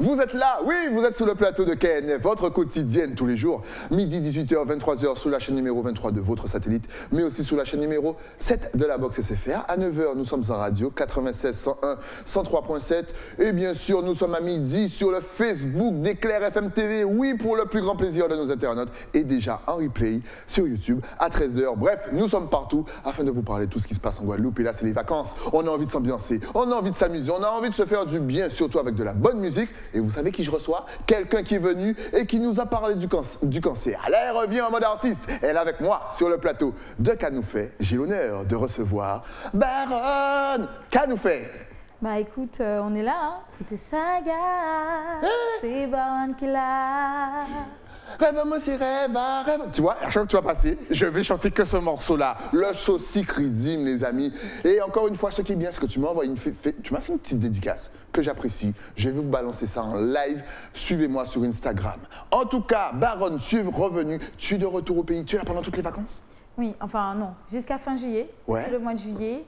Vous êtes là, oui, vous êtes sur le plateau de KNF, votre quotidienne tous les jours, midi 18h, 23h sur la chaîne numéro 23 de votre satellite, mais aussi sur la chaîne numéro 7 de la box SFR. À 9h, nous sommes en radio, 96, 101, 103.7. Et bien sûr, nous sommes à midi sur le Facebook d'Éclair FM TV, oui, pour le plus grand plaisir de nos internautes, et déjà en replay sur YouTube à 13h. Bref, nous sommes partout afin de vous parler de tout ce qui se passe en Guadeloupe. Et là, c'est les vacances, on a envie de s'ambiancer, on a envie de s'amuser, on a envie de se faire du bien, surtout avec de la bonne musique. Et vous savez qui je reçois? Quelqu'un qui est venu et qui nous a parlé du cancer. Là, elle revient en mode artiste. Elle est avec moi sur le plateau de Canoufet. J'ai l'honneur de recevoir Baronne Canoufet. Bah écoute, on est là, hein. Écoutez Saga, c'est Baronne qui l'a. Rêve, moi c'est rêve, rêve. Tu vois, à chaque fois que tu vas passer, je vais chanter que ce morceau-là. Le saucique résime, les amis. Et encore une fois, ce qui est bien, c'est que tu m'as envoyé tu m'as fait une petite dédicace que j'apprécie. Je vais vous balancer ça en live. Suivez-moi sur Instagram. En tout cas, Baronne, revenu. Tu es de retour au pays. Tu es là pendant toutes les vacances? Oui, enfin non, jusqu'à fin juillet, Ouais. tout le mois de juillet,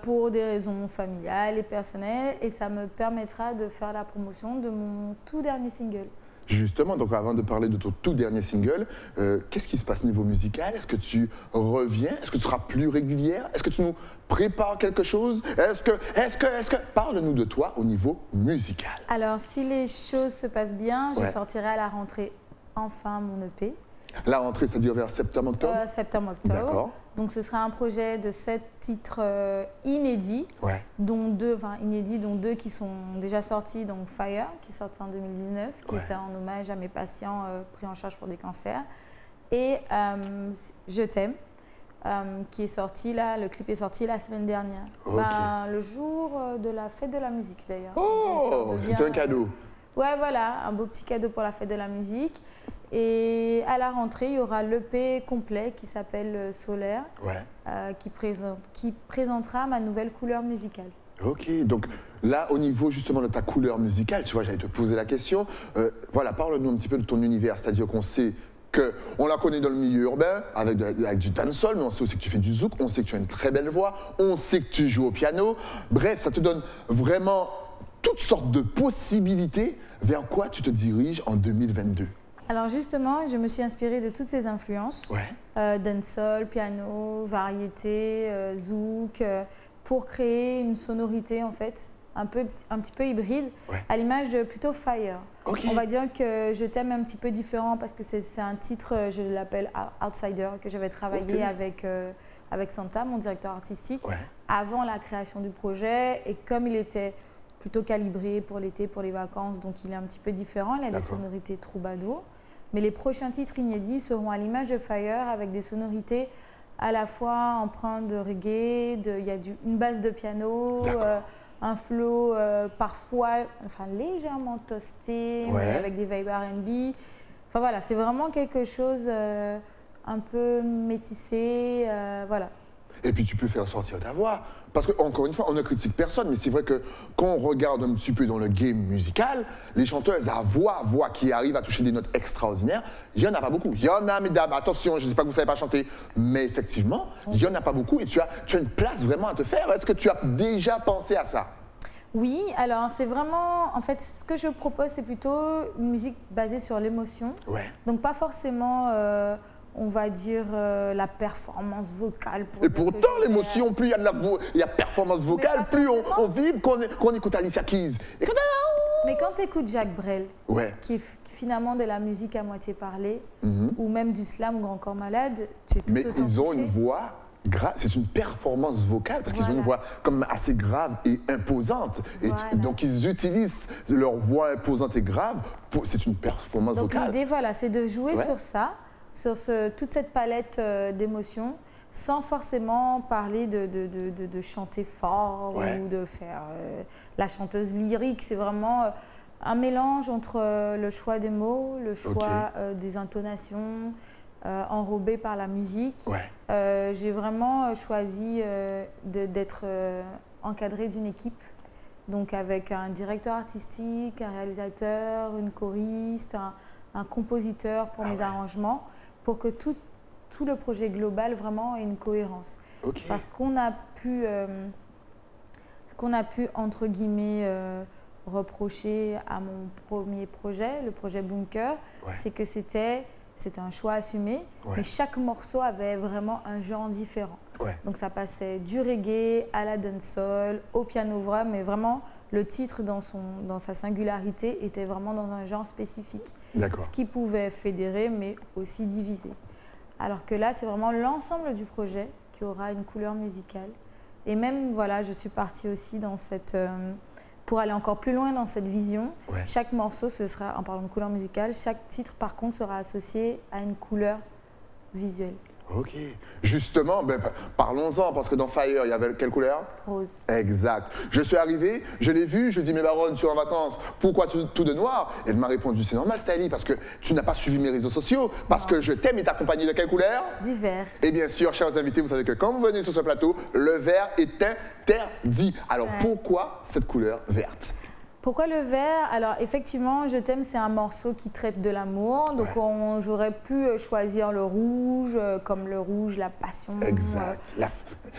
pour des raisons familiales et personnelles. Et ça me permettra de faire la promotion de mon tout dernier single. Justement, donc avant de parler de ton tout dernier single, qu'est-ce qui se passe niveau musical? Est-ce que tu reviens? Est-ce que tu seras plus régulière? Est-ce que tu nous prépares quelque chose? Parle-nous de toi au niveau musical. Alors, si les choses se passent bien, je Ouais. sortirai à la rentrée enfin mon EP. La rentrée, ça dure vers septembre-octobre? Septembre-octobre. D'accord. Donc ce sera un projet de 7 titres inédits, Ouais. dont deux qui sont déjà sortis, donc Fire, qui est sorti en 2019, qui Ouais. était en hommage à mes patients pris en charge pour des cancers, et Je t'aime, qui est sorti là, le clip est sorti la semaine dernière. Ok. Ben, le jour de la fête de la musique d'ailleurs. Oh, c'est un cadeau. Ouais, voilà, un beau petit cadeau pour la fête de la musique. Et à la rentrée, il y aura l'EP complet qui s'appelle Solaire, Ouais. qui présentera ma nouvelle couleur musicale. Ok, donc là, au niveau justement de ta couleur musicale, tu vois, j'allais te poser la question. Voilà, parle-nous un petit peu de ton univers, c'est-à-dire qu'on sait qu'on la connaît dans le milieu urbain, avec du dancehall, mais on sait aussi que tu fais du zouk, on sait que tu as une très belle voix, on sait que tu joues au piano. Bref, ça te donne vraiment toutes sortes de possibilités. Vers quoi tu te diriges en 2022? Alors justement, je me suis inspirée de toutes ces influences, Ouais. dancehall, piano, variété, zouk, pour créer une sonorité en fait, un petit peu hybride, Ouais. à l'image de plutôt Fire. Ok. On va dire que Je t'aime un petit peu différent parce que c'est un titre, je l'appelle Outsider, que j'avais travaillé avec Santa, mon directeur artistique, Ouais. avant la création du projet. Et comme il était plutôt calibré pour l'été, pour les vacances, donc il est un petit peu différent, il a des D'accord. sonorités troubadour. Mais les prochains titres inédits seront à l'image de Fire, avec des sonorités à la fois empreintes de reggae, il y a une basse de piano, D'accord. un flow parfois légèrement toasté, Ouais. mais avec des vibes R&B. Enfin voilà, c'est vraiment quelque chose un peu métissé, voilà. Et puis tu peux faire sortir ta voix. Parce que, encore une fois, on ne critique personne, mais c'est vrai que quand on regarde un petit peu dans le game musical, les chanteuses à voix qui arrivent à toucher des notes extraordinaires, il n'y en a pas beaucoup. Il y en a, mesdames, attention, je ne dis pas que vous ne savez pas chanter, mais effectivement, il n'y en a pas beaucoup et tu as une place vraiment à te faire. Est-ce que tu as déjà pensé à ça? Oui, alors c'est vraiment, en fait, ce que je propose, c'est plutôt une musique basée sur l'émotion. Ouais. Donc pas forcément, on va dire, la performance vocale. Et pourtant, l'émotion, plus il y a performance vocale, pas plus forcément. on vibre, qu'on écoute Alicia Keys. Et quand Mais quand tu écoutes Jacques Brel, Ouais. qui est finalement de la musique à moitié parlée, Mhm. ou même du slam ou Grand Corps Malade, tu es tout Mais autant ils ont touché. une voix grave, c'est une performance vocale parce qu'ils ont une voix comme assez grave et imposante. Et Voilà. donc ils utilisent leur voix imposante et grave, c'est une performance Donc vocale. l'idée, voilà, c'est de jouer Ouais. sur ça, sur toute cette palette d'émotions, sans forcément parler de chanter fort Ouais. ou de faire la chanteuse lyrique. C'est vraiment un mélange entre le choix des mots, le choix des intonations, enrobées par la musique. Ouais. J'ai vraiment choisi d'être encadrée d'une équipe, donc avec un directeur artistique, un réalisateur, une choriste, un compositeur pour mes arrangements, pour que tout le projet global vraiment ait une cohérence. Ok. Parce qu'on a pu, entre guillemets, reproché à mon premier projet, le projet Bunker, c'est que c'était un choix assumé, mais chaque morceau avait vraiment un genre différent. Donc ça passait du reggae à la dancehall, au piano voix, mais vraiment le titre dans sa singularité était vraiment dans un genre spécifique. Ce qui pouvait fédérer, mais aussi diviser. Alors que là, c'est vraiment l'ensemble du projet qui aura une couleur musicale. Et même, voilà, je suis partie aussi dans cette... pour aller encore plus loin dans cette vision, chaque morceau, ce sera, en parlant de couleur musicale, chaque titre, par contre, sera associé à une couleur visuelle. Ok. Justement, parlons-en, parce que dans Fire, il y avait quelle couleur? Rose. Exact. Je suis arrivé, je l'ai vu, je dis, mais Baronne, tu es en vacances, pourquoi tout de noir? Elle m'a répondu, c'est normal, Stylie, parce que tu n'as pas suivi mes réseaux sociaux, parce que je t'aime et t'accompagner de quelle couleur? Du vert. Et bien sûr, chers invités, vous savez que quand vous venez sur ce plateau, le vert est interdit. Alors pourquoi cette couleur verte? Pourquoi le vert? Alors effectivement, Je t'aime, c'est un morceau qui traite de l'amour. Donc j'aurais pu choisir le rouge, comme le rouge, la passion. Exact.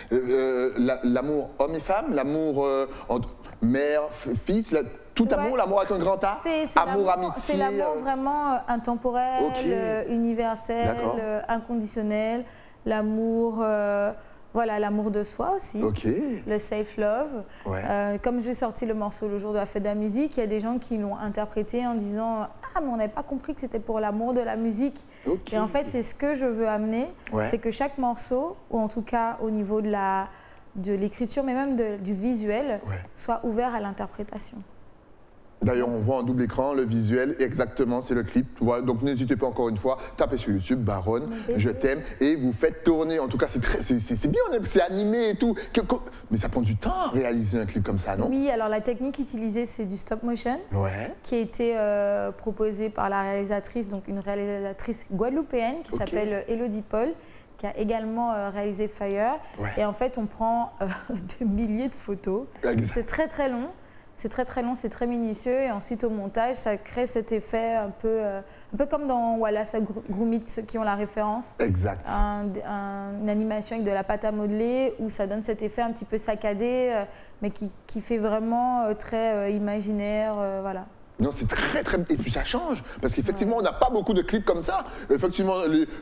L'amour homme et femme, l'amour mère, fils, tout amour, l'amour avec un grand A, amour, amitié. C'est l'amour vraiment intemporel, universel, inconditionnel, l'amour... Voilà, l'amour de soi aussi, le self-love. Comme j'ai sorti le morceau le jour de la fête de la musique, il y a des gens qui l'ont interprété en disant « Ah, mais on n'avait pas compris que c'était pour l'amour de la musique. Et en fait, c'est ce que je veux amener, c'est que chaque morceau, ou en tout cas au niveau de l'écriture, mais même du visuel, soit ouvert à l'interprétation. D'ailleurs, on voit en double écran le visuel, exactement, c'est le clip. Voilà, donc n'hésitez pas encore une fois, tapez sur YouTube, Baronne, je t'aime, et vous faites tourner. En tout cas, c'est bien, c'est animé et tout. Mais ça prend du temps à réaliser un clip comme ça, non? Oui, alors la technique utilisée, c'est du stop motion, qui a été proposé par la réalisatrice, donc une réalisatrice guadeloupéenne qui s'appelle Elodie Paul, qui a également réalisé Fire. Et en fait, on prend des milliers de photos. C'est très très long. C'est très très long, c'est très minutieux et ensuite au montage, ça crée cet effet un peu comme dans Wallace et Gromit, ceux qui ont la référence. Exact. Une animation avec de la pâte à modeler où ça donne cet effet un petit peu saccadé, mais qui fait vraiment très imaginaire, voilà. Non, c'est très, très... Et puis ça change, parce qu'effectivement, on n'a pas beaucoup de clips comme ça. Effectivement,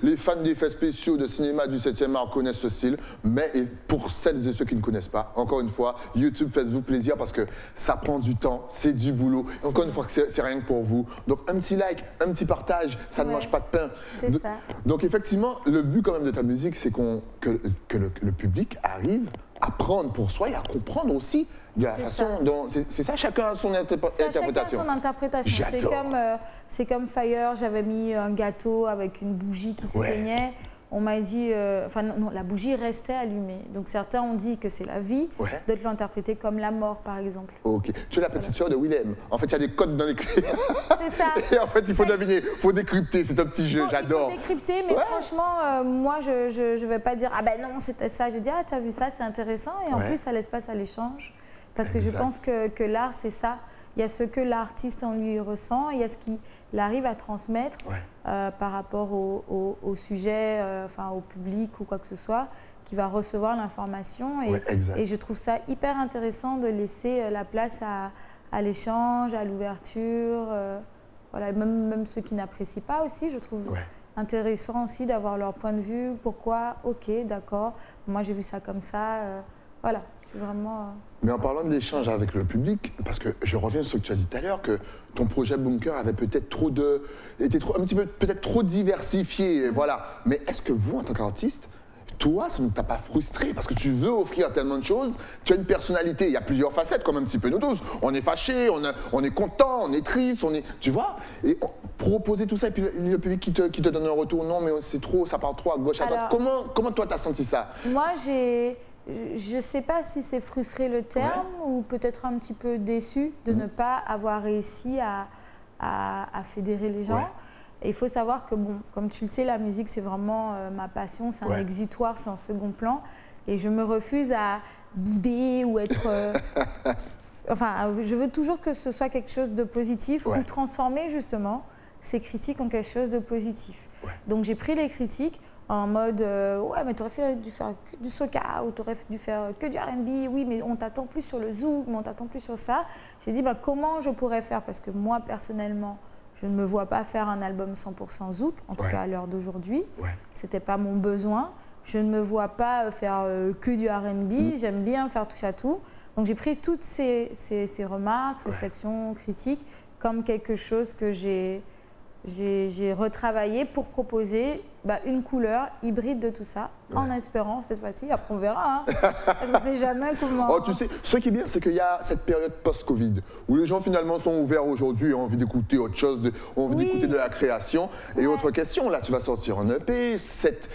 les fans d'effets spéciaux de cinéma du 7e art connaissent ce style, mais pour celles et ceux qui ne connaissent pas, encore une fois, YouTube, faites-vous plaisir, parce que ça prend du temps, c'est du boulot. Encore une fois, c'est rien que pour vous. Donc, un petit like, un petit partage, ça ne mange pas de pain. C'est ça. Donc, effectivement, le but quand même de ta musique, c'est que le public arrive à prendre pour soi et à comprendre aussi de la façon dont... C'est ça, chacun a son interprétation. Chacun a son interprétation. C'est comme Fire, j'avais mis un gâteau avec une bougie qui s'éteignait. On m'a dit... Enfin non, la bougie restait allumée. Donc certains ont dit que c'est la vie, d'autres l'ont interprété comme la mort, par exemple. Ok. Tu es la petite sœur de Willem. En fait, il y a des codes dans les clips. C'est ça. Et en fait, il faut deviner, il faut décrypter. C'est un petit jeu, j'adore. Il faut décrypter, mais franchement, moi, je ne vais pas dire « Ah ben non, c'était ça ». J'ai dit « Ah, t'as vu ça, c'est intéressant ». Et en plus, ça laisse place à l'échange. Parce que je pense que l'art, c'est ça. Il y a ce que l'artiste en lui ressent, il y a ce qu'il arrive à transmettre par rapport au sujet, enfin au public ou quoi que ce soit, qui va recevoir l'information. Et je trouve ça hyper intéressant de laisser la place à l'échange, à l'ouverture. Voilà, même ceux qui n'apprécient pas aussi, je trouve intéressant aussi d'avoir leur point de vue. Pourquoi? Ok, d'accord. Moi, j'ai vu ça comme ça. Voilà. Vraiment, mais en parlant de l'échange avec le public, parce que je reviens sur ce que tu as dit tout à l'heure, que ton projet Bunker avait peut-être peut-être trop diversifié, voilà. Mais est-ce que vous, en tant qu'artiste, toi, ça ne t'a pas frustré? Parce que tu veux offrir tellement de choses, tu as une personnalité, il y a plusieurs facettes, comme un petit peu nous tous. On est fâché, on est content, on est triste, tu vois? Et proposer tout ça, et puis le public qui te donne un retour, non, mais c'est trop, ça part trop à gauche, à droite. Comment toi, tu as senti ça? Moi, je ne sais pas si c'est frustré le terme ou peut-être un petit peu déçu de ne pas avoir réussi à fédérer les gens. Et il faut savoir que, bon, comme tu le sais, la musique, c'est vraiment ma passion, c'est un exutoire, c'est en second plan. Et je me refuse à bouder ou être... enfin, je veux toujours que ce soit quelque chose de positif ou transformer justement ces critiques en quelque chose de positif. Donc j'ai pris les critiques. en mode ouais, mais tu aurais dû faire du soca ou tu aurais dû faire que du R&B. Oui, mais on t'attend plus sur le zouk, mais on t'attend plus sur ça. J'ai dit, comment je pourrais faire? Parce que moi, personnellement, je ne me vois pas faire un album 100% zouk, en tout cas à l'heure d'aujourd'hui. Ce n'était pas mon besoin. Je ne me vois pas faire que du R&B. J'aime bien faire touche à tout. Donc j'ai pris toutes ces remarques, réflexions, critiques comme quelque chose que j'ai retravaillé pour proposer une couleur hybride de tout ça, en espérant cette fois-ci, après on verra, hein, parce qu'on ne sait jamais comment... Oh, tu sais, ce qui est bien, c'est qu'il y a cette période post-Covid, où les gens finalement sont ouverts aujourd'hui, ont envie d'écouter autre chose, ont envie d'écouter de la création. Et autre question, là tu vas sortir un EP, 7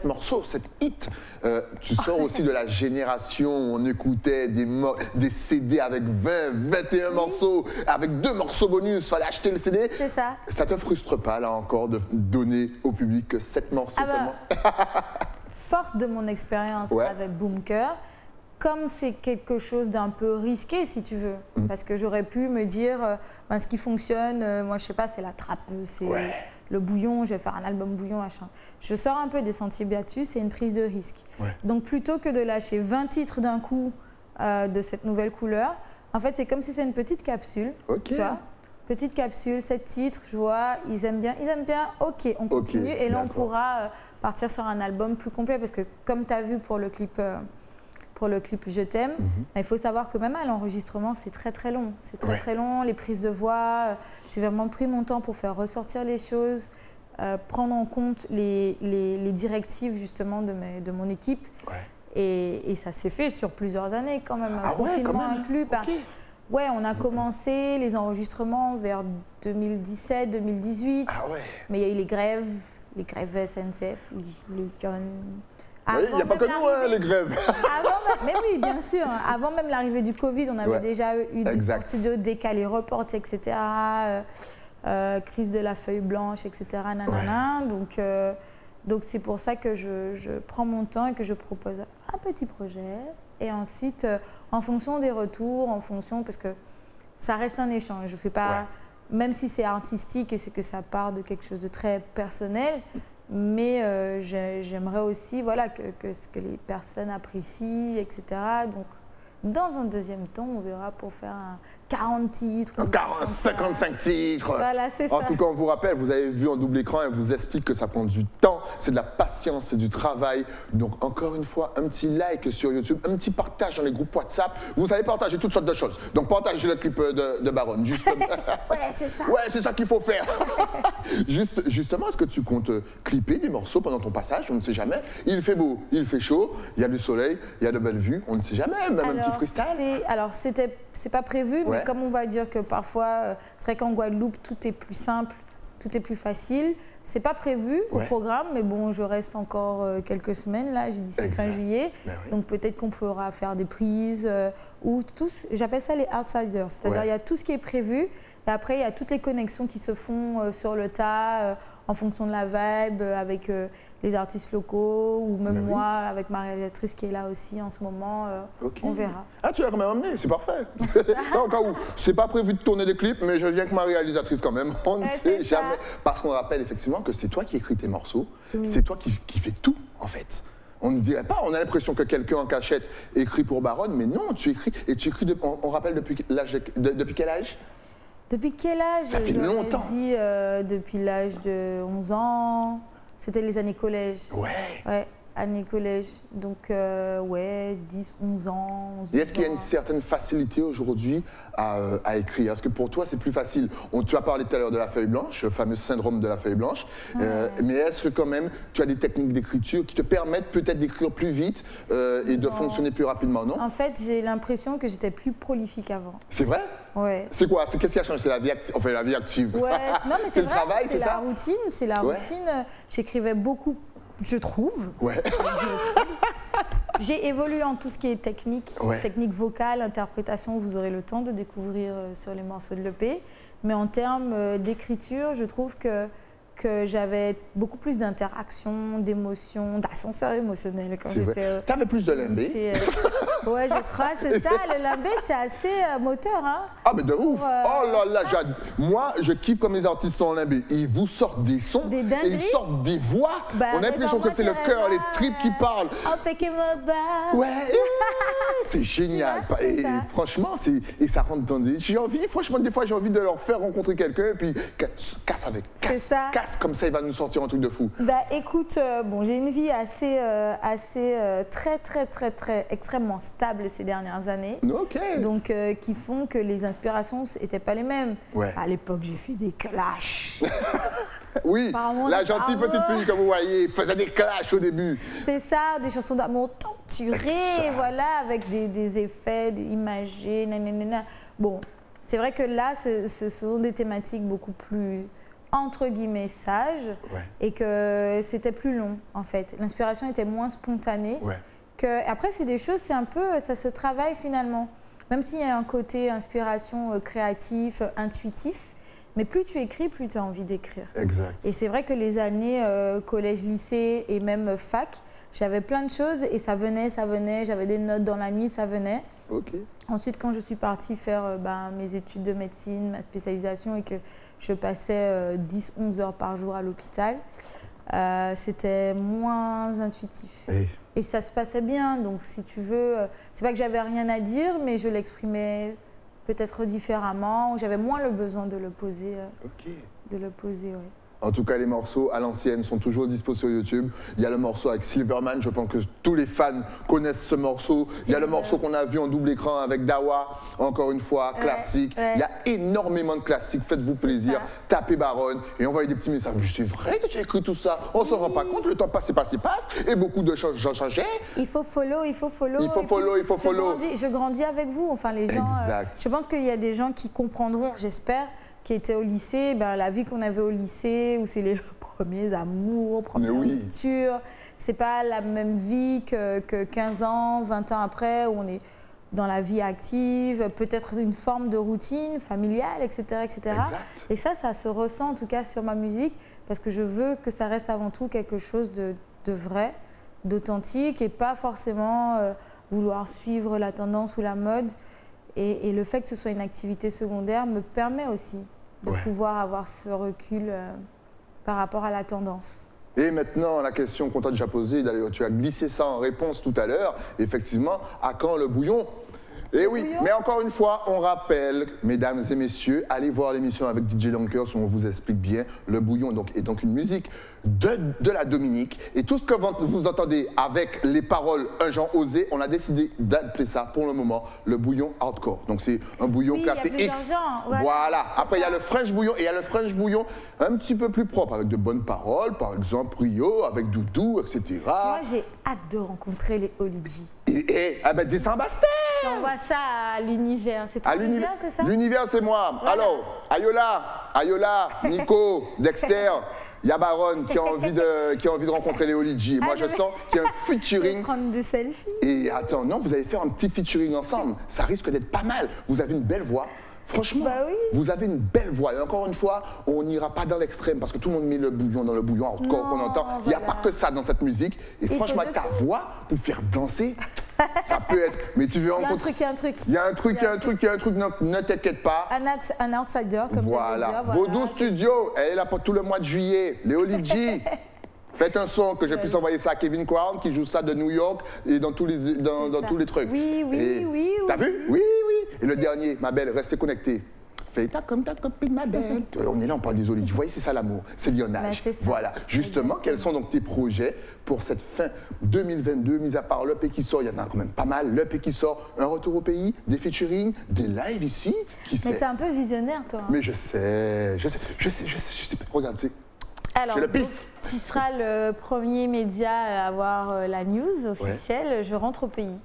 morceaux, 7 hits. Tu sors aussi de la génération où on écoutait des CD avec 21 morceaux, avec 2 morceaux bonus, fallait acheter le CD. C'est ça. Ça te frustre pas, là encore, de donner au public que 7 morceaux seulement? Forte de mon expérience avec Boomker, comme c'est quelque chose d'un peu risqué, si tu veux, parce que j'aurais pu me dire, ce qui fonctionne, moi je sais pas, c'est la trappe, c'est le bouillon, je vais faire un album bouillon, machin. Je sors un peu des sentiers battus, c'est une prise de risque. Donc plutôt que de lâcher 20 titres d'un coup de cette nouvelle couleur, en fait c'est comme si c'est une petite capsule, tu vois, petite capsule, 7 titres, je vois, ils aiment bien, ok, on continue et là on pourra partir sur un album plus complet parce que comme tu as vu pour le clip Je t'aime, il faut savoir que même à l'enregistrement c'est très long, très long, les prises de voix, j'ai vraiment pris mon temps pour faire ressortir les choses, prendre en compte les directives justement de mon équipe et ça s'est fait sur plusieurs années quand même, confinement inclus. Ouais, on a commencé les enregistrements vers 2017-2018, mais il y a eu les grèves SNCF, les jeunes. Oui, il n'y a pas que nous, les grèves. Mais oui, bien sûr. Avant même l'arrivée du Covid, on avait déjà eu des studios décalés, reportés, etc. Crise de la feuille blanche, etc. Donc c'est pour ça que je prends mon temps et que je propose un petit projet. Et ensuite, en fonction des retours, parce que ça reste un échange. Je fais pas, même si c'est artistique et c'est que ça part de quelque chose de très personnel, mais j'aimerais aussi que les personnes apprécient, etc. Donc, dans un deuxième temps, on verra pour faire 40 titres. 55 titres. Voilà, c'est ça. En tout cas, on vous rappelle, vous avez vu en double écran, elle vous explique que ça prend du temps, c'est de la patience, c'est du travail. Donc, encore une fois, un petit like sur YouTube, un petit partage dans les groupes WhatsApp. Vous savez partager toutes sortes de choses. Donc, partagez le clip de Baronne. Ouais, c'est ça. Ouais, c'est ça qu'il faut faire. Justement, est-ce que tu comptes clipper des morceaux pendant ton passage? On ne sait jamais. Il fait beau, il fait chaud, il y a du soleil, il y a de belles vues. On ne sait jamais, même un petit freestyle. Alors, c'est pas prévu, mais comme on va dire que parfois, c'est vrai qu'en Guadeloupe, tout est plus simple, tout est plus facile. C'est pas prévu au programme, mais bon, je reste encore quelques semaines. Là, j'ai dit c'est fin juillet, donc peut-être qu'on pourra faire des prises ou tous. J'appelle ça les outsiders, c'est-à-dire il y a tout ce qui est prévu. Et après, il y a toutes les connexions qui se font sur le tas, en fonction de la vibe, avec les artistes locaux, ou même moi, avec ma réalisatrice qui est là aussi en ce moment. On verra. Ah, tu l'as quand même emmené, c'est parfait. Au cas où, c'est pas prévu de tourner des clips, mais je viens avec ma réalisatrice quand même. On ne sait jamais. Parce qu'on rappelle effectivement que c'est toi qui écris tes morceaux, c'est toi qui fais tout, en fait. On ne dirait pas, on a l'impression que quelqu'un en cachette écrit pour Baronne, mais non, tu écris. Et tu écris, on rappelle depuis quel âge? Depuis quel âge? Ça fait longtemps. Dit depuis l'âge de 11 ans. C'était les années collège. Ouais, années collège. Donc, 10, 11 ans. Et est-ce qu'il y a une certaine facilité aujourd'hui à écrire? Est-ce que pour toi, c'est plus facile? Tu as parlé tout à l'heure de la feuille blanche, le fameux syndrome de la feuille blanche. Mais est-ce que quand même, tu as des techniques d'écriture qui te permettent peut-être d'écrire plus vite et de fonctionner plus rapidement, non? En fait, j'ai l'impression que j'étais plus prolifique avant. C'est vrai? Ouais. C'est quoi? Qu'est-ce qui a changé? C'est la vie active? Enfin, la vie active. Ouais, non, mais c'est le travail, c'est ça? C'est la routine. J'écrivais beaucoup, je trouve. Ouais. J'ai évolué en tout ce qui est technique, technique vocale, interprétation, vous aurez le temps de découvrir sur les morceaux de l'EP. Mais en termes d'écriture, je trouve que que j'avais beaucoup plus d'interactions, d'émotions, d'ascenseur émotionnel quand j'étais. T'avais plus de limbé. Ouais, je crois, c'est ça. Le limbé, c'est assez moteur, hein. Ah, mais de ouf. Oh là là, moi, je kiffe comme les artistes sont en limbé. Ils vous sortent des sons, des et ils sortent des voix. Bah, on a l'impression que c'est le cœur, les tripes qui parlent. Oh, ouais, c'est génial. Et franchement, et ça rentre dans des... Franchement, des fois, j'ai envie de leur faire rencontrer quelqu'un et puis casse avec. Casse, comme ça, il va nous sortir un truc de fou. Bah écoute, bon, j'ai une vie assez très extrêmement stable ces dernières années. Ok. Donc, qui font que les inspirations n'étaient pas les mêmes. Ouais. À l'époque, j'ai fait des clashs. Oui, la gentille petite fille, comme vous voyez, faisait des clashs au début. C'est ça, des chansons d'amour torturées, voilà, avec des effets imagés, nanana. Bon, c'est vrai que là, ce sont des thématiques beaucoup plus, entre guillemets, sages, et que c'était plus long, en fait. L'inspiration était moins spontanée. Après, c'est des choses, c'est un peu, ça se travaille finalement. Même s'il y a un côté inspiration créatif, intuitif, mais plus tu écris, plus tu as envie d'écrire. Exact. Et c'est vrai que les années collège, lycée et même fac, j'avais plein de choses et ça venait, j'avais des notes dans la nuit, ça venait. Ok. Ensuite, quand je suis partie faire mes études de médecine, ma spécialisation et que je passais 10-11 heures par jour à l'hôpital, c'était moins intuitif. Et ça se passait bien, donc si tu veux, c'est pas que j'avais rien à dire, mais je l'exprimais peut-être différemment, j'avais moins le besoin de le poser. En tout cas, les morceaux à l'ancienne sont toujours dispo sur YouTube. Il y a le morceau avec Silverman, je pense que tous les fans connaissent ce morceau. Il y a le morceau qu'on a vu en double écran avec Dawa, encore une fois, classique. Il y a énormément de classiques, faites-vous plaisir, tapez Baronne et envoyez des petits messages. C'est vrai que tu as écrit tout ça, on s'en rend pas compte, le temps passe, et beaucoup de choses changeaient. Il faut follow. Je grandis avec vous, enfin les gens. Je pense qu'il y a des gens qui comprendront, j'espère, qui était au lycée, la vie qu'on avait au lycée, où c'est les premiers amours, premières ruptures, c'est pas la même vie que 15 ans, 20 ans après, où on est dans la vie active, peut-être une forme de routine familiale, etc. Et ça se ressent en tout cas sur ma musique, parce que je veux que ça reste avant tout quelque chose de vrai, d'authentique, et pas forcément vouloir suivre la tendance ou la mode. Et le fait que ce soit une activité secondaire me permet aussi de pouvoir avoir ce recul par rapport à la tendance. Et maintenant, la question qu'on t'a déjà posée, d'ailleurs, tu as glissé ça en réponse tout à l'heure, effectivement, à quand le bouillon? Et oui, mais encore une fois, on rappelle, mesdames et messieurs, allez voir l'émission avec DJ Lonkers où on vous explique bien le bouillon est donc une musique de la Dominique. Et tout ce que vous entendez avec les paroles Un Jean Osé, on a décidé d'appeler ça pour le moment le bouillon hardcore. Donc c'est un bouillon classé X. Voilà. Après, il y a le French bouillon et il y a le French bouillon un petit peu plus propre avec de bonnes paroles, par exemple Rio, avec Doudou, etc. Moi, j'ai hâte de rencontrer les Olidji. Et des Saint-Bastien. On voit ça à l'univers. C'est toi l'univers, c'est ça? L'univers, c'est moi. Voilà. Alors, Ayola, Nico, Dexter. Il y a Baronne qui a envie de rencontrer les Olidji. Moi, je sens qu'il y a un featuring. Je vais prendre des selfies. Et attends, non, vous allez faire un petit featuring ensemble. Ça risque d'être pas mal. Vous avez une belle voix. Franchement, vous avez une belle voix. Et encore une fois, on n'ira pas dans l'extrême parce que tout le monde met le bouillon dans le bouillon hardcore qu'on entend. Il n'y a pas que ça dans cette musique. Et franchement, ta voix, pour faire danser, ça peut être. Mais tu veux rencontrer. Il y a un truc. Ne t'inquiète pas. Un outsider, comme voilà. Dire. Voilà. Vaudou Studio, elle est là pour tout le mois de juillet. Les Olidji. Faites un son que je puisse envoyer ça à Kevin Crown qui joue ça de New York et dans tous les trucs. Oui. T'as vu? Oui. Et le dernier, ma belle, restez connectés. Fais-ta comme ta copine, ma belle. On est là, on parle des Olidji. Vous voyez, c'est ça l'amour, c'est lionnage. Voilà. Justement, quels sont donc tes projets pour cette fin 2022, mis à part l'EP qui sort, il y en a quand même pas mal. L'EP qui sort, un retour au pays, des featuring, des lives ici. Mais t'es un peu visionnaire, toi. Mais je sais. Regarde, c'est. Alors, tu seras le premier média à avoir la news officielle. Je rentre au pays.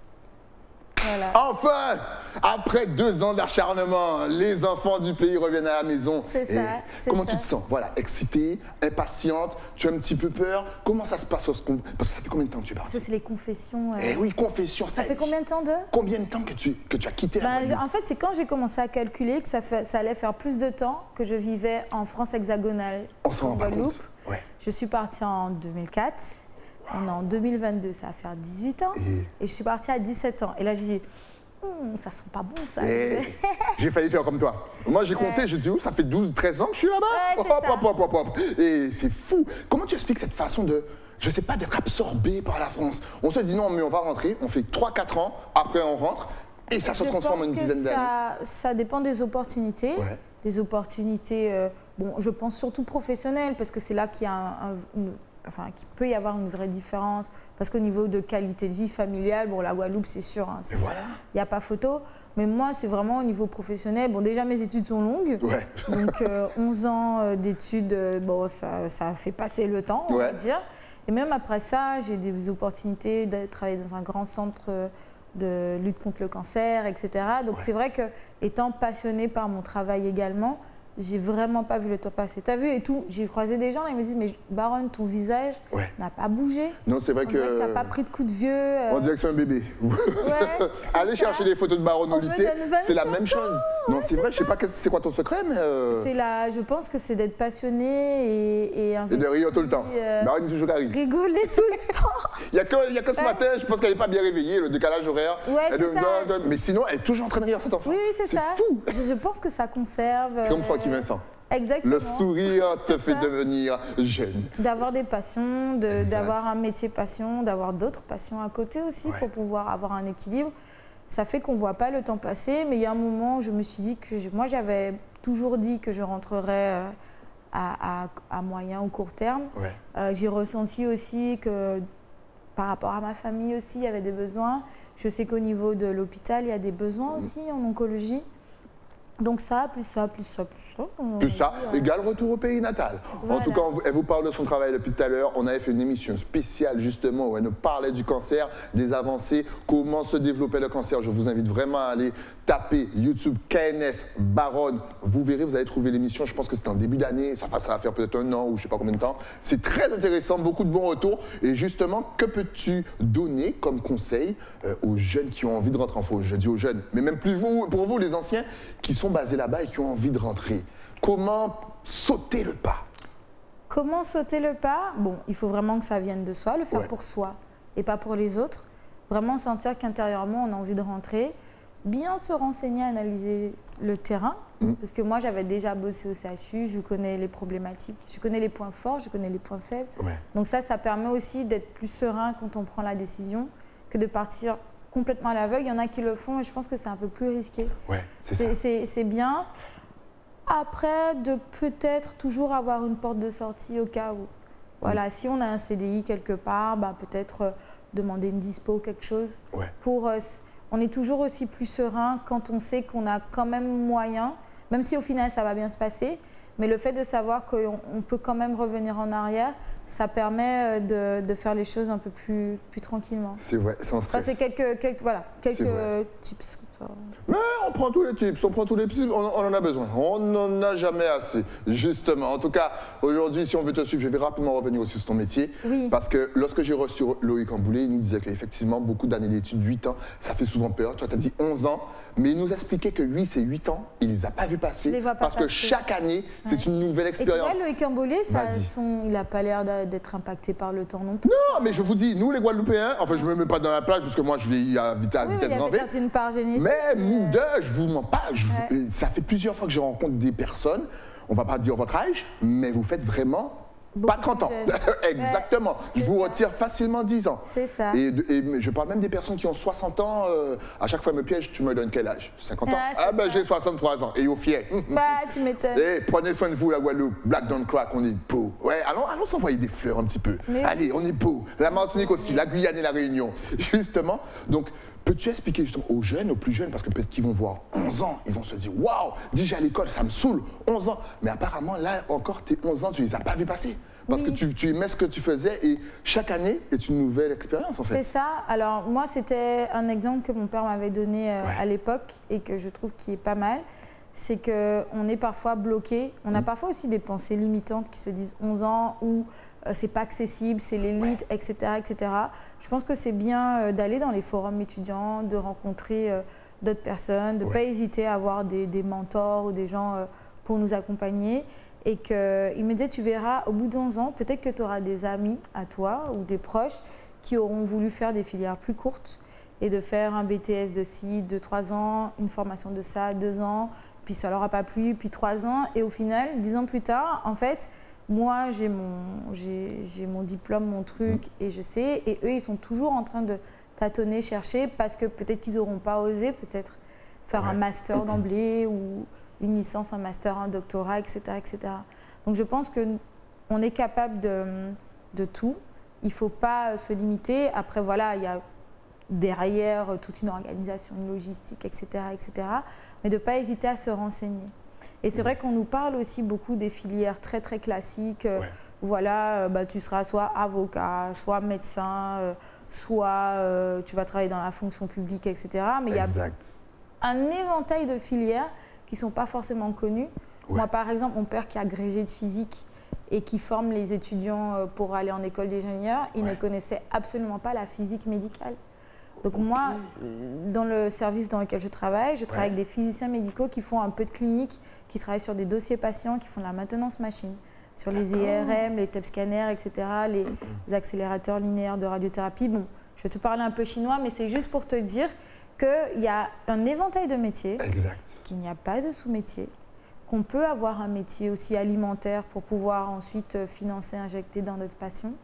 Voilà. Enfin, après 2 ans d'acharnement, les enfants du pays reviennent à la maison. C'est ça. Comment tu te sens? Voilà, excitée, impatiente, tu as un petit peu peur. Comment ça se passe? Parce que ça fait combien de temps que tu es partie? Ça, c'est les confessions. Eh oui, confession. Ça fait combien de temps Combien de temps que tu as quitté la Guadeloupe? En fait, c'est quand j'ai commencé à calculer que ça allait faire plus de temps que je vivais en France hexagonale. On s'en rend pas compte. Ouais. Je suis partie en 2004. On est en 2022, ça va faire 18 ans. Et je suis partie à 17 ans. Et là, j'ai dit, ça sent pas bon, ça. J'ai failli faire comme toi. Moi, j'ai compté, j'ai dit, ça fait 12, 13 ans que je suis là-bas. Hop. Et c'est fou. Comment tu expliques cette façon de, je sais pas, d'être absorbé par la France? On se dit, non, mais on va rentrer, on fait 3-4 ans, après on rentre, et ça se transforme en une dizaine d'années. Ça dépend des opportunités. Ouais. Des opportunités, bon, je pense surtout professionnelles, parce que c'est là qu'il y a qu'il peut y avoir une vraie différence. Parce qu'au niveau de qualité de vie familiale, bon, la Guadeloupe, c'est sûr, hein, il n'y a pas photo. Mais moi, c'est vraiment au niveau professionnel. Bon, déjà, mes études sont longues. Ouais. Donc, 11 ans d'études, bon, ça fait passer le temps, on va dire. Et même après ça, j'ai des opportunités de travailler dans un grand centre de lutte contre le cancer, etc. Donc, c'est vrai que, étant passionnée par mon travail également, j'ai vraiment pas vu le temps passer. T'as vu et tout, j'ai croisé des gens là, ils me disent, mais Baronne, ton visage n'a pas bougé. Non, c'est vrai que t'as pas pris de coup de vieux. On dirait que c'est un bébé. Allez chercher les photos de Baronne au lycée, c'est la même chose. Non, c'est vrai, je sais pas c'est quoi ton secret, mais... Je pense que c'est d'être passionné et de rire tout le temps. Baronne toujours à rire. Rigoler tout le temps. Il y a que ce matin, je pense qu'elle n'est pas bien réveillée, le décalage horaire. Mais sinon, elle est toujours en train de rire, cet enfant. Oui, c'est ça. C'est fou. Je pense que ça conserve. Comme Francky Vincent. Exactement. Le sourire te fait devenir jeune. D'avoir des passions, d'avoir un métier passion, d'avoir d'autres passions à côté aussi pour pouvoir avoir un équilibre. Ça fait qu'on ne voit pas le temps passer, mais il y a un moment où je me suis dit que moi j'avais toujours dit que je rentrerais à moyen ou court terme. J'ai ressenti aussi que par rapport à ma famille aussi, il y avait des besoins. Je sais qu'au niveau de l'hôpital, il y a des besoins aussi en oncologie. Donc ça, plus ça, plus ça, plus ça. Tout ça, égale retour au pays natal. Voilà. En tout cas, elle vous parle de son travail depuis tout à l'heure. On avait fait une émission spéciale justement où elle nous parlait du cancer, des avancées, comment se développer le cancer. Je vous invite vraiment à aller taper YouTube KNF Baronne. Vous verrez, vous allez trouver l'émission. Je pense que c'était en début d'année. Ça va faire peut-être 1 an ou je ne sais pas combien de temps. C'est très intéressant, beaucoup de bons retours. Et justement, que peux-tu donner comme conseil aux jeunes qui ont envie de rentrer en France? Je dis aux jeunes, mais même plus pour vous, les anciens, qui sont basés là-bas et qui ont envie de rentrer. Comment sauter le pas? Comment sauter le pas? Bon, il faut vraiment que ça vienne de soi, le faire pour soi et pas pour les autres. Vraiment sentir qu'intérieurement, on a envie de rentrer. Bien se renseigner, analyser le terrain. Parce que moi, j'avais déjà bossé au CHU, je connais les problématiques, je connais les points forts, je connais les points faibles. Donc ça permet aussi d'être plus serein quand on prend la décision que de partir complètement à l'aveugle. Il y en a qui le font et je pense que c'est un peu plus risqué. C'est bien. Après, de peut-être toujours avoir une porte de sortie au cas où. Voilà, si on a un CDI quelque part, peut-être demander une dispo, quelque chose. On est toujours aussi plus serein quand on sait qu'on a quand même moyen, même si au final ça va bien se passer, mais le fait de savoir qu'on peut quand même revenir en arrière, ça permet de faire les choses un peu plus tranquillement. C'est vrai, sans stress. C'est quelques tips. Mais on prend tous les tips, on en a besoin. On n'en a jamais assez, justement. En tout cas, aujourd'hui, si on veut te suivre, je vais rapidement revenir aussi sur ton métier. Parce que lorsque j'ai reçu Loïc Amboulé, il nous disait qu'effectivement, beaucoup d'années d'études, 8 ans, ça fait souvent peur. Toi, tu as dit 11 ans. Mais il nous expliquait que lui, ces 8 ans, il ne les a pas vus passer. Que chaque année, c'est une nouvelle expérience. Et tu vois, Loïc Amboulé, il n'a pas l'air d'être impacté par le temps non plus. Non, mais je vous dis, nous les Guadeloupéens, enfin je ne me mets pas dans la plage parce que moi je vis à vitesse grand V. Une part génétique. Mais mine de, je vous mens pas, ça fait plusieurs fois que je rencontre des personnes, on ne va pas dire votre âge, mais vous faites vraiment... Pas 30 ans, exactement. Je vous retire facilement 10 ans. C'est ça. Et je parle même des personnes qui ont 60 ans, à chaque fois elles me piègent, tu me donnes quel âge? 50 ans? J'ai 63 ans, et au fier. Tu m'étonnes. Prenez soin de vous, la Guadeloupe, Black Don't Crack, on est beau. Allons s'envoyer des fleurs un petit peu. Allez, on est beau. La Martinique aussi, la Guyane et la Réunion. Justement, donc... Peux-tu expliquer justement aux jeunes, aux plus jeunes, parce que peut-être qu'ils vont voir 11 ans, ils vont se dire « Waouh, déjà à l'école, ça me saoule, 11 ans ». Mais apparemment, là encore, tes 11 ans, tu les as pas vus passer. Parce Oui. que tu aimais ce que tu faisais et chaque année est une nouvelle expérience en fait. C'est ça. Alors moi, c'était un exemple que mon père m'avait donné à l'époque et que je trouve qui est pas mal. C'est qu'on est parfois bloqué. On a parfois aussi des pensées limitantes qui se disent 11 ans ou c'est pas accessible, c'est l'élite, etc., etc. Je pense que c'est bien d'aller dans les forums étudiants, de rencontrer d'autres personnes, de ne pas hésiter à avoir des mentors ou des gens pour nous accompagner. Et qu'il me disait, tu verras, au bout d'11 ans, peut-être que tu auras des amis à toi ou des proches qui auront voulu faire des filières plus courtes et de faire un BTS de ci, 2-3 ans, une formation de ça, 2 ans, puis ça leur a pas plu, puis 3 ans. Et au final, 10 ans plus tard, en fait, moi, j'ai mon diplôme, mon truc, et je sais. Et eux, ils sont toujours en train de tâtonner, chercher, parce que peut-être qu'ils n'auront pas osé, peut-être faire un master d'emblée ou une licence, un master, un doctorat, etc., etc. Donc je pense qu'on est capable de tout. Il ne faut pas se limiter. Après, voilà, il y a derrière toute une organisation, une logistique, etc., etc. Mais de ne pas hésiter à se renseigner. Et c'est vrai qu'on nous parle aussi beaucoup des filières très, très classiques. Voilà, tu seras soit avocat, soit médecin, soit tu vas travailler dans la fonction publique, etc. Mais il y a un éventail de filières qui ne sont pas forcément connues. Moi, par exemple, mon père qui est agrégé de physique et qui forme les étudiants pour aller en école d'ingénieur, il ne connaissait absolument pas la physique médicale. Donc moi, dans le service dans lequel je travaille avec des physiciens médicaux qui font un peu de clinique, qui travaillent sur des dossiers patients, qui font de la maintenance machine, sur les IRM, les TEP scanners, etc., les accélérateurs linéaires de radiothérapie. Bon, je vais te parler un peu chinois, mais c'est juste pour te dire qu'il y a un éventail de métiers, qu'il n'y a pas de sous-métier, qu'on peut avoir un métier aussi alimentaire pour pouvoir ensuite financer, injecter dans notre passion.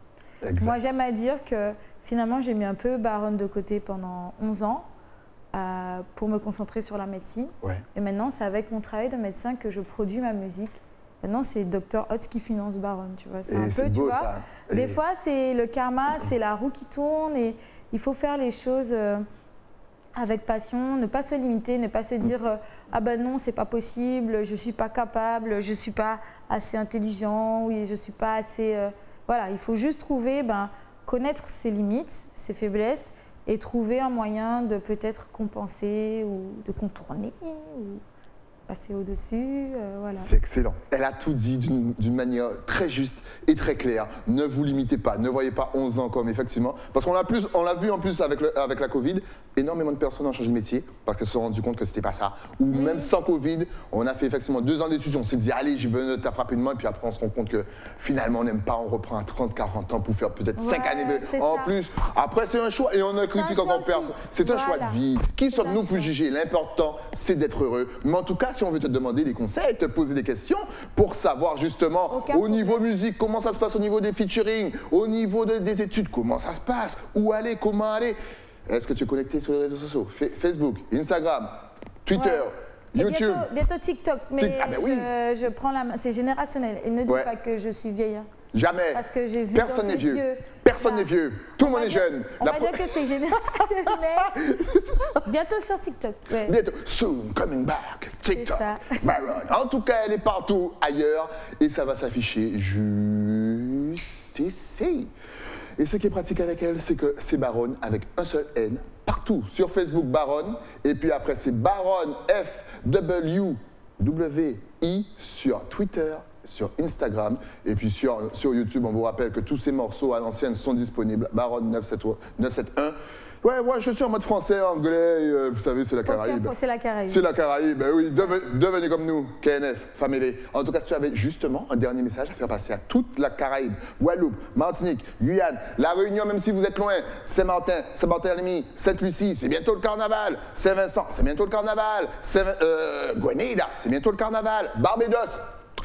Moi, j'aime à dire que finalement, j'ai mis un peu Baronne de côté pendant 11 ans pour me concentrer sur la médecine. Et maintenant, c'est avec mon travail de médecin que je produis ma musique. Maintenant, c'est Dr Hotz qui finance Baronne, tu vois. C'est un peu, tu vois. Des fois, c'est le karma, c'est la roue qui tourne et il faut faire les choses avec passion, ne pas se limiter, ne pas se dire ah ben non, c'est pas possible, je suis pas capable, je suis pas assez intelligent, oui, je suis pas assez. Voilà, il faut juste trouver, connaître ses limites, ses faiblesses et trouver un moyen de peut-être compenser ou de contourner ou passer au-dessus. Voilà. C'est excellent. Elle a tout dit d'une manière très juste et très claire. Ne vous limitez pas, ne voyez pas 11 ans comme effectivement. Parce qu'on l'a vu en plus avec la Covid, énormément de personnes ont changé de métier parce qu'elles se sont rendues compte que c'était pas ça. Ou même sans Covid, on a fait effectivement 2 ans d'études, on s'est dit allez, j'ai besoin de taper rapidement et puis après on se rend compte que finalement on n'aime pas, on reprend à 30, 40 ans pour faire peut-être 5 années en plus. Après c'est un choix et on ne critique encore personne. C'est un choix de vie. Qui sommes-nous pour juger? L'important c'est d'être heureux. Mais en tout cas, si on veut te demander des conseils, te poser des questions pour savoir justement au niveau musique, comment ça se passe au niveau des featuring, au niveau des études, comment ça se passe, où aller, comment aller. Est-ce que tu es connecté sur les réseaux sociaux? Facebook, Instagram, Twitter, YouTube. Bientôt TikTok, mais je prends la main. C'est générationnel. Et ne dis pas que je suis vieille. Jamais. Parce que j'ai vu Personne n'est vieux. Yeux. Personne n'est vieux. Tout le monde est jeune. On va dire que c'est générationnel. Bientôt sur TikTok. Bientôt. Soon coming back. TikTok. Baronne. En tout cas, elle est partout ailleurs et ça va s'afficher juste ici. Et ce qui est pratique avec elle, c'est que c'est Baronne avec un seul N partout. Sur Facebook, Baronne. Et puis après, c'est Baronne FWWI sur Twitter, sur Instagram. Et puis sur YouTube, on vous rappelle que tous ces morceaux à l'ancienne sont disponibles. Baronne 971. Ouais, je suis en mode français, anglais, vous savez, c'est la Caraïbe. C'est la Caraïbe. C'est la Caraïbe, ben oui, devenez comme nous, KNF, famille. En tout cas, si tu avais justement un dernier message à faire passer à toute la Caraïbe, Guadeloupe, Martinique, Guyane, La Réunion, même si vous êtes loin, Saint-Martin, Saint-Barthélemy, Sainte-Lucie, c'est bientôt le carnaval, Saint-Vincent, c'est bientôt le carnaval, Grenada, c'est bientôt le carnaval, Barbados,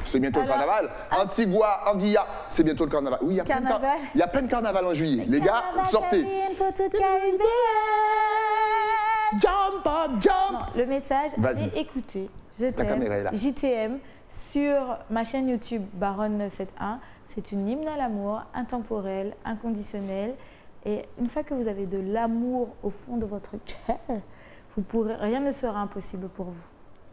c'est bientôt le carnaval. Antigua, Anguilla, c'est bientôt le carnaval. Oui, il y a plein de carnaval en juillet. Les gars, sortez. Pour toute Caribéenne. Jump up, jump. Non, le message, allez écouter. Je t'aime. JTM sur ma chaîne YouTube Baronne 971. C'est une hymne à l'amour, intemporelle, inconditionnelle. Et une fois que vous avez de l'amour au fond de votre cœur, rien ne sera impossible pour vous.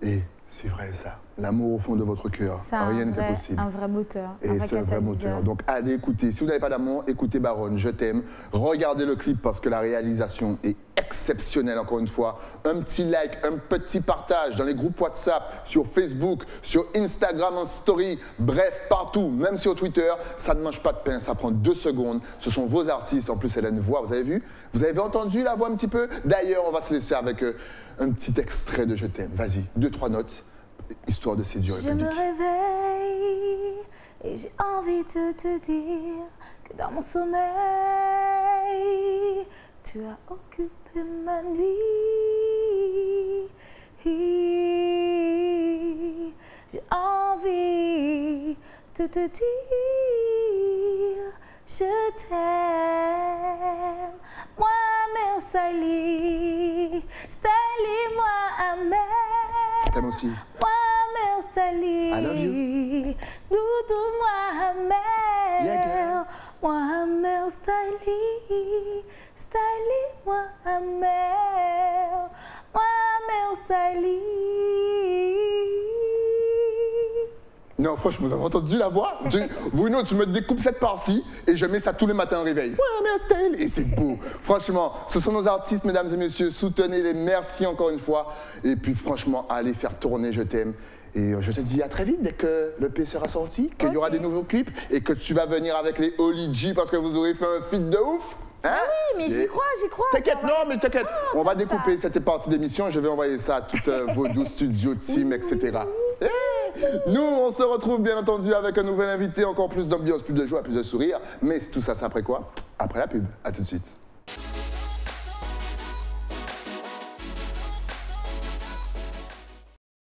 Et c'est vrai ça, l'amour au fond de votre cœur, rien n'est possible. Un vrai moteur. Et c'est un vrai moteur. Donc allez écouter, si vous n'avez pas d'amour, écoutez Baronne, je t'aime. Regardez le clip parce que la réalisation est exceptionnelle encore une fois. Un petit like, un petit partage dans les groupes WhatsApp, sur Facebook, sur Instagram en story, bref, partout, même sur Twitter, ça ne mange pas de pain, ça prend 2 secondes. Ce sont vos artistes, en plus elle a une voix, vous avez vu? Vous avez entendu la voix un petit peu? D'ailleurs, on va se laisser avec un petit extrait de Je t'aime. Vas-y, 2-3 notes. Histoire de séduire le public. Je me réveille et j'ai envie de te dire que dans mon sommeil, tu as occupé ma nuit. J'ai envie de te dire je t'aime. Moi, mère Sally, Sally, moi, Amel. Je t'aime aussi. Moi, Sally. I love you. Doudou, moi, Amel. Yeah, girl. Moi, Amel, Sally. Sally, moi, Amel. Moi, Amel, Sally. Non, franchement, vous avez entendu la voix? Bruno, tu me découpes cette partie et je mets ça tous les matins au réveil. Ouais, mais style. Et c'est beau. Franchement, ce sont nos artistes, mesdames et messieurs. Soutenez-les. Merci encore une fois. Et puis, franchement, allez faire tourner Je t'aime. Et je te dis à très vite dès que le P sera sorti, qu'il y aura des nouveaux clips et que tu vas venir avec les Oli G parce que vous aurez fait un feat de ouf. Hein? Ah oui, mais j'y crois. T'inquiète, non, mais t'inquiète. On va découper cette partie d'émission et je vais envoyer ça à toutes vos 12 studios, team, etc. Nous, on se retrouve bien entendu avec un nouvel invité, encore plus d'ambiance, plus de joie, plus de sourire. Mais tout ça, c'est après quoi? Après la pub. À tout de suite.